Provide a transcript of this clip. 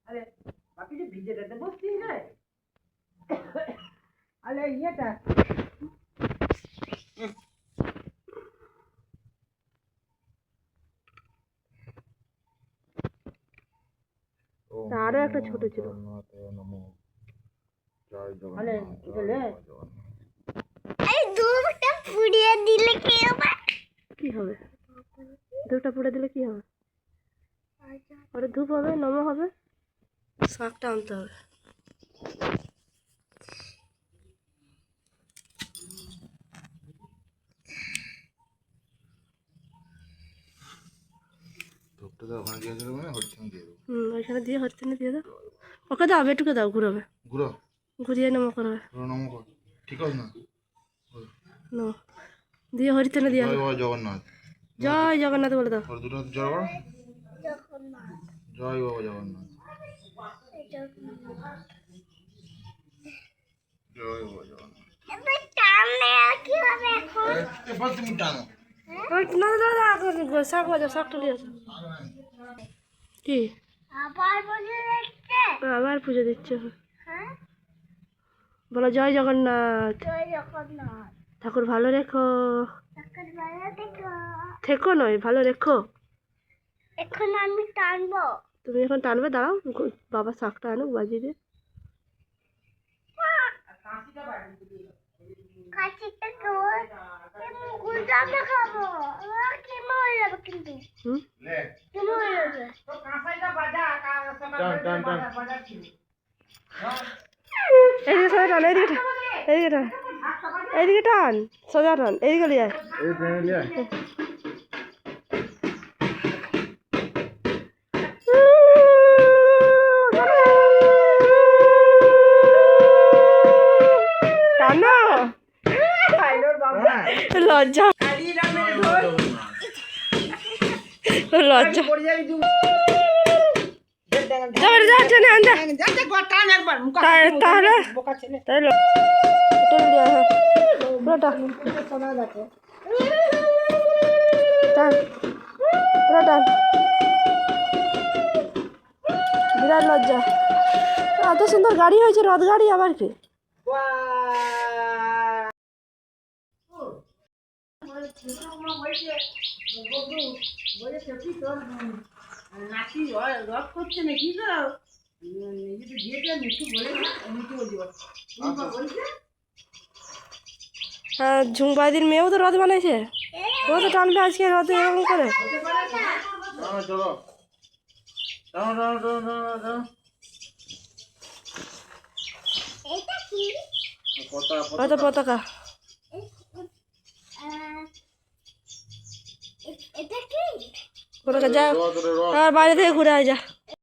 আরে বাকি যে ভিজেটাতে বসছিস রে আরে ইয়েটা আরো একটা ছোট ছিল। আরে চলে এই দুধটা পুড়িয়ে দিলে কি হবে? কি হবে? দুধটা পুড়ে দিলে কি হবে? ওটা ধূপ হবে, নম হবে, শাকটা আনতে হবে। ওইখানে দিয়ে হচ্ছে না, দিয়ে দাও। ওকে দাও, বেটুকে দাও, ঘুরাবে, ঘুরিয়ে নম করবে। ঠিক আছে না নো দিয়ে হরিতে না দিয়ে জগন্নাথ জয় জগন্নাথ বলে দাও। দুটো জয় জয় বাবা জগন্নাথ জয় বাবা জগন্নাথ। এবার টানলে আর কি হবে এখন? এবার তুমি টানো। না দাদা শাক বাজাও, শাকটা দিয়ে আসো। কি আবার বলে দেখতে? আবার পুজো দিচ্ছে? হ্যাঁ, বলো জয় জগন্নাথ, জয় জগন্নাথ। ঠাকুর ভালো রেখো। এখন ভালো থেকো। থেকো নয়, ভালো রেখো। এখন আমি টানবো। তুমি এখন টানবে, দাঁড়াও, বাবা শাকটা আনুক বাজিয়ে দিয়ে। কাশিটা তোর গুলজামটা খাবো। কেমন হয়ে যাবে কিন্তু? কেমন হয়ে যাবে? এইদিকে সোজা টান, এইদিকে টান, এইদিকে টান, এইদিকে টান, সোজা টান, এইদিকে লিয়ে আয়। টানো, লজ্জা লজ্জা তাহলে তাহলে বিরাট লজ্জা। এত সুন্দর গাড়ি হয়েছে, রথ গাড়ি আবার কি? নাকি রথ করছে নাকি গো? বিয়েটা মিঠু বলে মিঠু বলছে হ্যাঁ, ঝুমবাইদির মেয়েও তো রথ বানাইছে, ও তো টানবে আজকে রথে এরকম করে। চলো এটা কি? হয়তো পতাকা। এটা কি? পতাকা যা, আর বাইরে থেকে ঘুরে আয় যা।